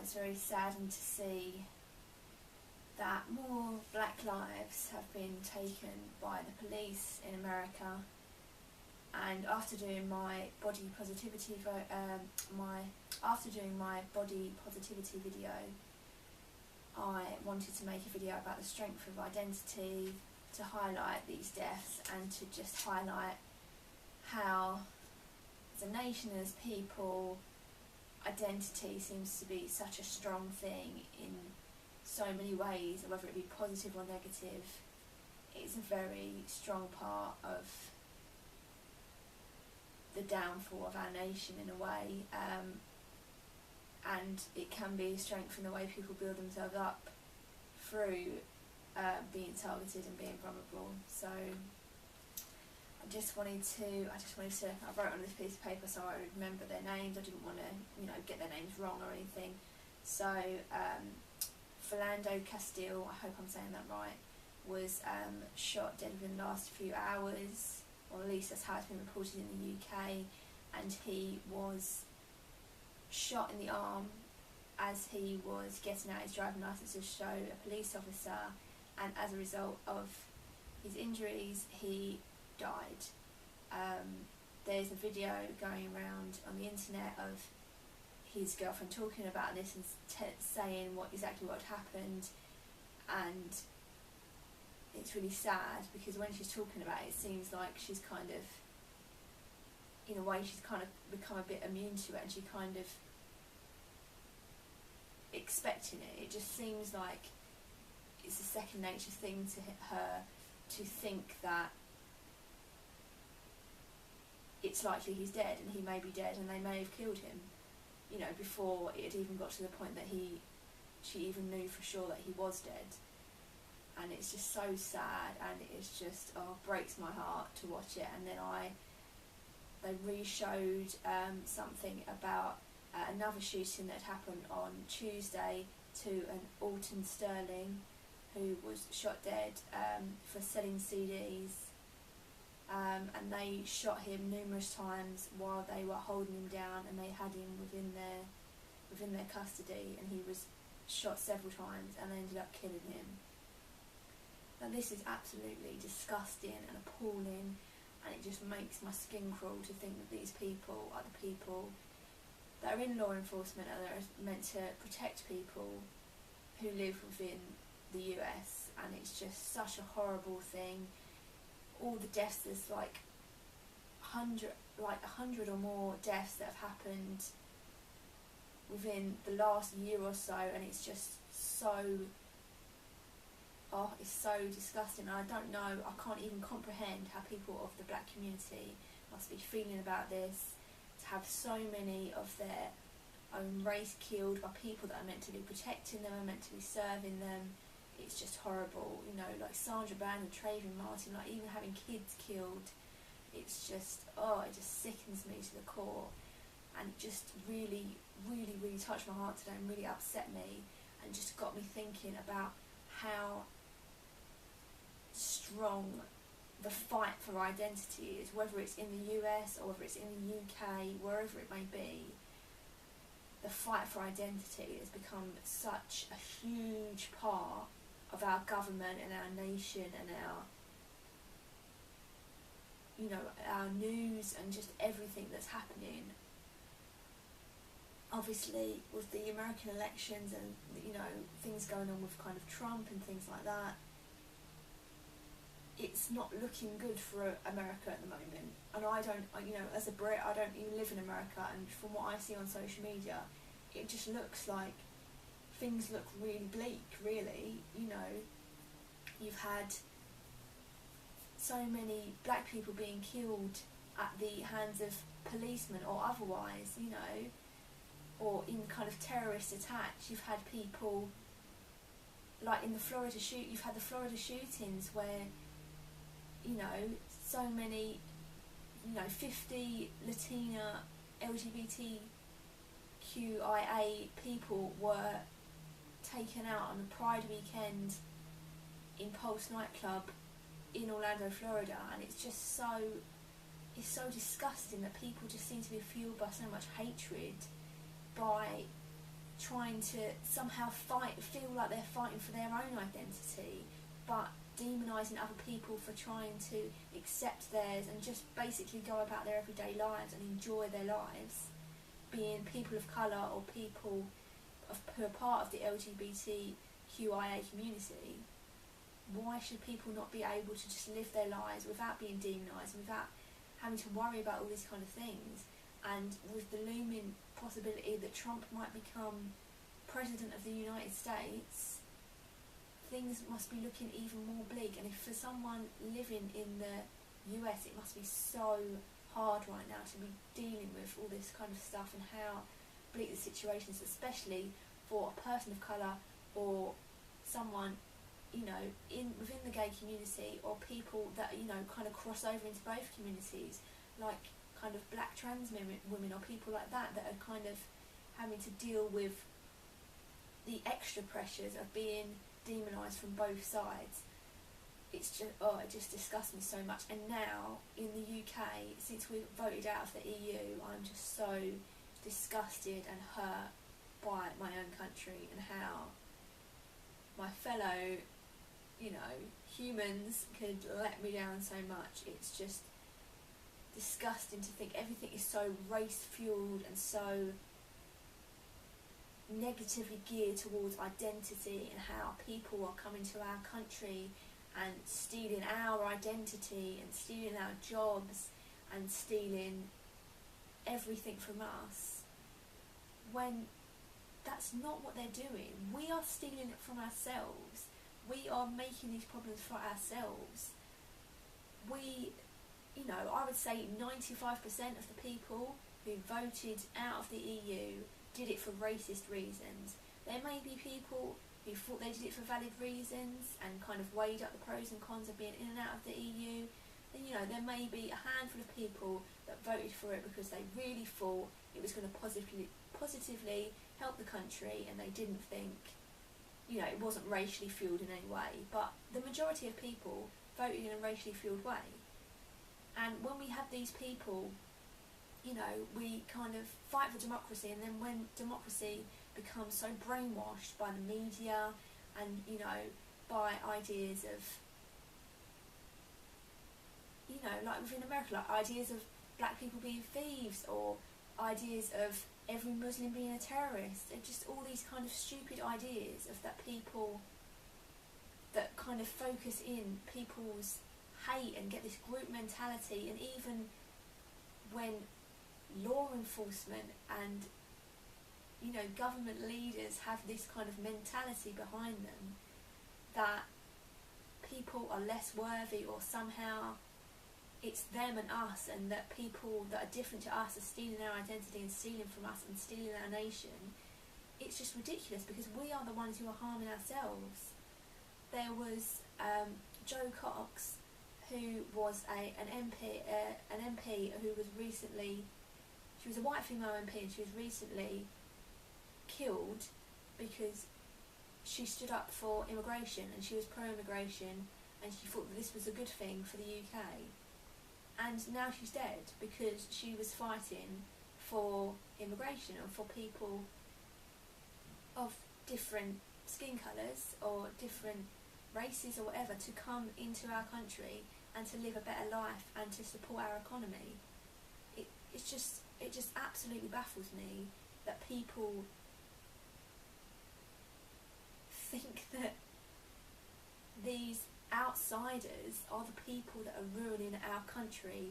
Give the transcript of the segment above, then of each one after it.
it's very saddened to see that more black lives have been taken by the police in America. And after doing my body positivity video, I wanted to make a video about the strength of identity, to highlight these deaths and to just highlight how, as a nation, as people, identity seems to be such a strong thing in so many ways, whether it be positive or negative. It's a very strong part of the downfall of our nation in a way, and it can be a strength in the way people build themselves up through being targeted and being vulnerable. So I wrote on this piece of paper so I would remember their names. I didn't want to, get their names wrong or anything. So Philando, Castille, I hope I'm saying that right, was shot dead within the last few hours, or at least that's how it's been reported in the UK, and he was shot in the arm as he was getting out his driving licence to show a police officer, and as a result of his injuries he died. There's a video going around on the internet of his girlfriend talking about this and saying exactly what happened, and it's really sad because when she's talking about it, it seems like she's kind of, in a way, she's kind of become a bit immune to it, and she kind of expecting it. It just seems like it's a second nature thing to her to think that it's likely he's dead, and he may be dead, and they may have killed him, before it had even got to the point that she even knew for sure that he was dead. And it's just so sad, and it's just, breaks my heart to watch it. And then they re-showed something about another shooting that happened on Tuesday to an Alton Sterling, who was shot dead for selling CDs, and they shot him numerous times while they were holding him down, and they had him within their custody, and he was shot several times, and they ended up killing him. Now this is absolutely disgusting and appalling, and it just makes my skin crawl to think that these people are the people that are in law enforcement and that are meant to protect people who live within the US, and it's just such a horrible thing. All the deaths, there's like 100 or more deaths that have happened within the last year or so, and it's just it's so disgusting. I don't know, I can't even comprehend how people of the black community must be feeling about this, to have so many of their own race killed by people that are meant to be protecting them and meant to be serving them. It's just horrible, like Sandra Bland and Trayvon Martin, like even having kids killed. It's just, it just sickens me to the core, and it just really, really, really touched my heart today and really upset me, and just got me thinking about how strong the fight for identity is, whether it's in the US or whether it's in the UK, wherever it may be. The fight for identity has become such a huge part of our government and our nation and our news and just everything that's happening. Obviously with the American elections and things going on with kind of Trump and things like that, it's not looking good for America at the moment. And I don't, as a Brit, I don't even live in America, and from what I see on social media, it just looks like things look really bleak, really. You've had so many black people being killed at the hands of policemen or otherwise, or in kind of terrorist attacks. You've had people, like in the Florida you've had the Florida shootings where, so many, 50 Latina LGBTQIA people were taken out on a Pride weekend in Pulse nightclub in Orlando, Florida, and it's just so disgusting that people just seem to be fueled by so much hatred by trying to somehow feel like they're fighting for their own identity, but demonising other people for trying to accept theirs and just basically go about their everyday lives and enjoy their lives, being people of colour or people who are part of the LGBTQIA community. Why should people not be able to just live their lives without being demonised, without having to worry about all these kind of things? And with the looming possibility that Trump might become President of the United States, things must be looking even more bleak. And if for someone living in the US, it must be so hard right now to be dealing with all this kind of stuff and how bleak the situation is, especially for a person of colour or someone, you know, within the gay community, or people that, you know, kind of cross over into both communities, like kind of black trans women or people like that are kind of having to deal with the extra pressures of being demonised from both sides. It's just, it just disgusts me so much. And now in the UK, since we've voted out of the EU, I'm just so disgusted and hurt by my own country and how my fellow, you know, humans could let me down so much. It's just disgusting to think everything is so race fueled and so negatively geared towards identity, and how people are coming to our country and stealing our identity and stealing our jobs and stealing everything from us, when that's not what they're doing. We are stealing it from ourselves. We are making these problems for ourselves. We, you know, I would say 95% of the people who voted out of the EU did it for racist reasons. There may be people who thought they did it for valid reasons and kind of weighed up the pros and cons of being in and out of the EU. Then, you know, there may be a handful of people that voted for it because they really thought it was going to positively help the country, and they didn't think, you know, it wasn't racially fuelled in any way. But the majority of people voted in a racially fuelled way. And when we have these people, you know, we kind of fight for democracy, and then when democracy becomes so brainwashed by the media and, you know, by ideas of, you know, like within America, like ideas of black people being thieves, or ideas of every Muslim being a terrorist, and just all these kind of stupid ideas of that people that kind of focus in people's hate and get this group mentality. And even when law enforcement and, you know, government leaders have this kind of mentality behind them that people are less worthy, or somehow it's them and us, and that people that are different to us are stealing our identity and stealing from us and stealing our nation, it's just ridiculous, because we are the ones who are harming ourselves. There was Jo Cox, who was an MP who was recently, she was a white female MP, and she was recently killed because she stood up for immigration, and she was pro-immigration, and she thought that this was a good thing for the UK. And now she's dead because she was fighting for immigration, and for people of different skin colours or different races or whatever to come into our country and to live a better life and to support our economy. It just absolutely baffles me that people think that these outsiders are the people that are ruining our country,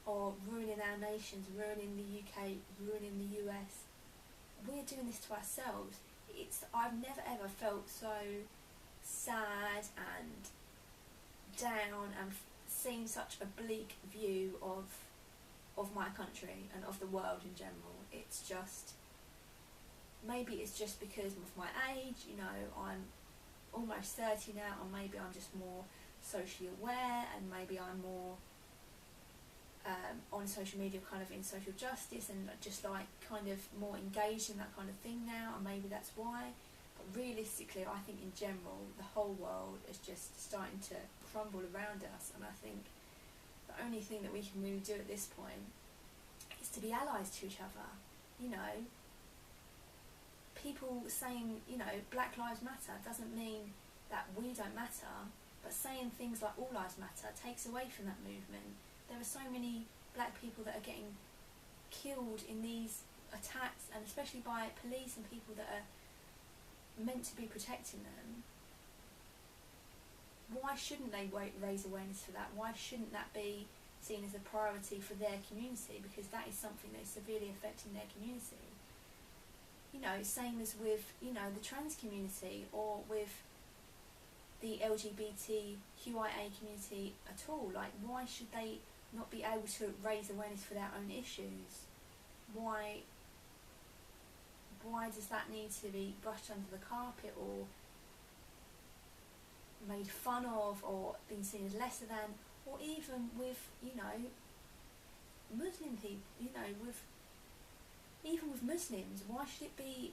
or ruining our nations, ruining the UK, ruining the US. We're doing this to ourselves. I've never ever felt so sad and down and seen such a bleak view of my country and of the world in general. It's just, maybe it's just because of my age, you know, I'm almost 30 now, and maybe I'm just more socially aware, and maybe I'm more on social media, kind of in social justice, and just like kind of more engaged in that kind of thing now, and maybe that's why. But realistically, I think in general the whole world is just starting to crumble around us, and I think the only thing that we can really do at this point is to be allies to each other. You know, people saying, you know, Black Lives Matter doesn't mean that we don't matter, but saying things like All Lives Matter takes away from that movement. There are so many black people that are getting killed in these attacks, and especially by police and people that are meant to be protecting them. Why shouldn't they raise awareness for that? Why shouldn't that be seen as a priority for their community? Because that is something that is severely affecting their community. You know, same as with, you know, the trans community, or with the LGBTQIA community at all. Like, why should they not be able to raise awareness for their own issues? Why does that need to be brushed under the carpet, or made fun of, or been seen as lesser than? Or even with, you know, Muslim people, you know, even with Muslims, why should they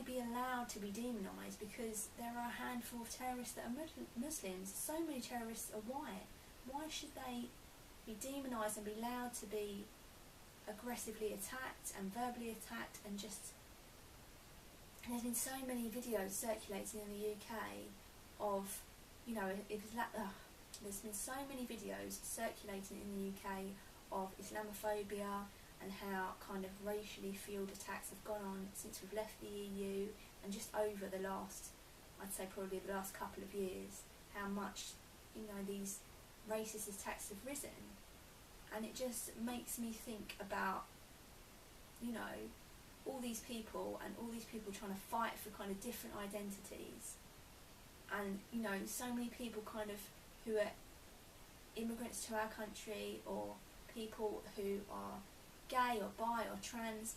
be allowed to be demonised because there are a handful of terrorists that are Muslims? So many terrorists are white. Why should they be demonised and be allowed to be aggressively attacked and verbally attacked? And just, and there's been so many videos circulating in the UK of, you know, there's been so many videos circulating in the UK of Islamophobia and how kind of racially fueled attacks have gone on since we've left the EU, and just over the last, I'd say probably the last couple of years, how much, you know, these racist attacks have risen. And it just makes me think about, you know, all these people trying to fight for kind of different identities, and, you know, so many people kind of who are immigrants to our country, or people who are gay or bi or trans,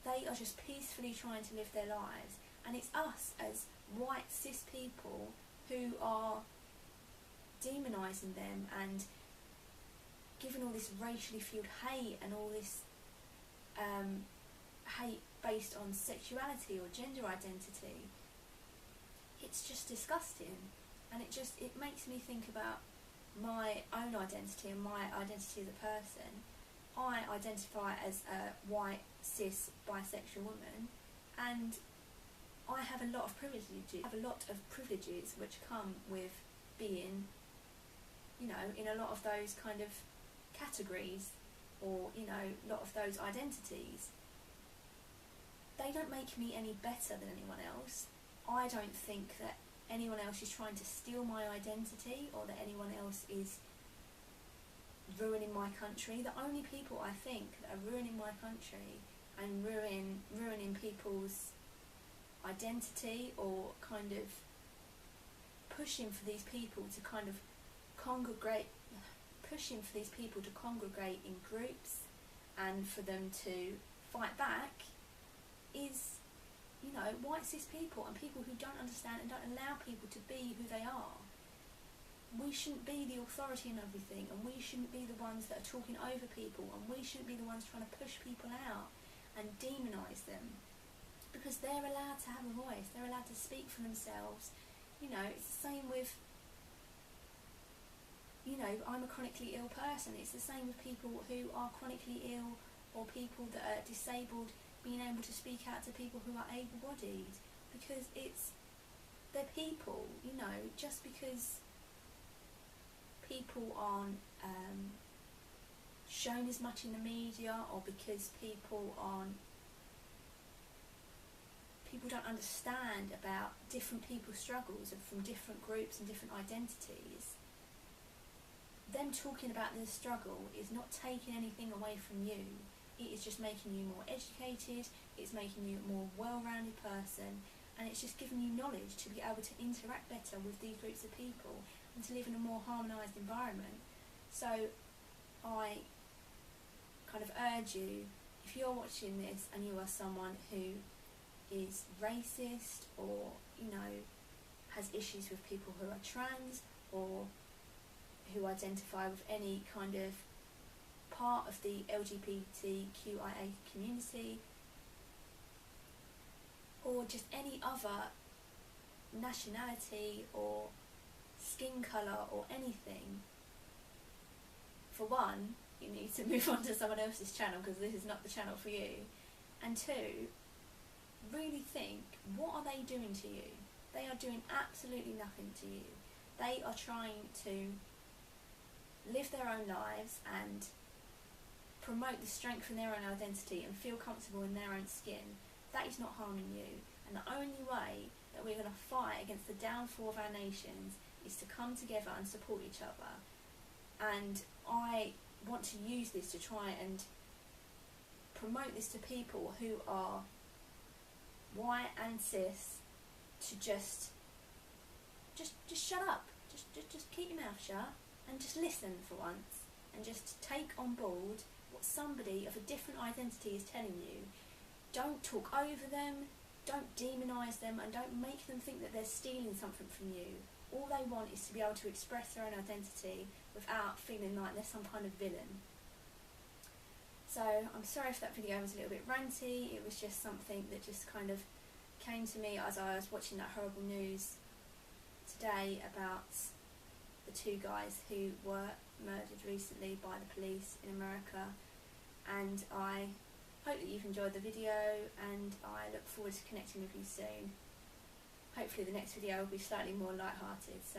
they are just peacefully trying to live their lives, and it's us as white cis people who are demonising them and giving all this racially fueled hate and all this hate based on sexuality or gender identity. It's just disgusting, and it makes me think about my own identity and my identity as a person. I identify as a white, cis, bisexual woman, and I have a lot of privileges which come with being, you know, in a lot of those kind of categories, or, you know, a lot of those identities. They don't make me any better than anyone else. I don't think that anyone else is trying to steal my identity, or that anyone else is ruining my country. The only people I think that are ruining my country and ruining people's identity, or kind of pushing for these people to kind of congregate in groups and for them to fight back, is, you know, white cis people and people who don't understand and don't allow people to be who they are. We shouldn't be the authority in everything, and we shouldn't be the ones that are talking over people, and we shouldn't be the ones trying to push people out and demonise them, because they're allowed to have a voice, they're allowed to speak for themselves. You know, it's the same with, you know, I'm a chronically ill person. It's the same with people who are chronically ill, or people that are disabled being able to speak out to people who are able-bodied, because they're people, you know. Just because people aren't shown as much in the media, or because people don't understand about different people's struggles from different groups and different identities, them talking about their struggle is not taking anything away from you. It is just making you more educated, it's making you a more well-rounded person, and it's just giving you knowledge to be able to interact better with these groups of people and to live in a more harmonised environment. So I kind of urge you, if you're watching this and you are someone who is racist, or, you know, has issues with people who are trans, or who identify with any kind of part of the LGBTQIA community, or just any other nationality or skin colour or anything, for one, you need to move on to someone else's channel, because this is not the channel for you. And two, really think, what are they doing to you? They are doing absolutely nothing to you. They are trying to live their own lives and promote the strength in their own identity and feel comfortable in their own skin. That is not harming you. And the only way that we're going to fight against the downfall of our nations is to come together and support each other. And I want to use this to try and promote this to people who are white and cis, to just shut up, just keep your mouth shut and just listen for once, and just take on board what somebody of a different identity is telling you. Don't talk over them, don't demonise them, and don't make them think that they're stealing something from you. All they want is to be able to express their own identity without feeling like they're some kind of villain. So I'm sorry if that video was a little bit ranty. It was just something that just kind of came to me as I was watching that horrible news today about the two guys who were murdered recently by the police in America. And I hope that you've enjoyed the video, and I look forward to connecting with you soon. Hopefully the next video will be slightly more light-hearted. So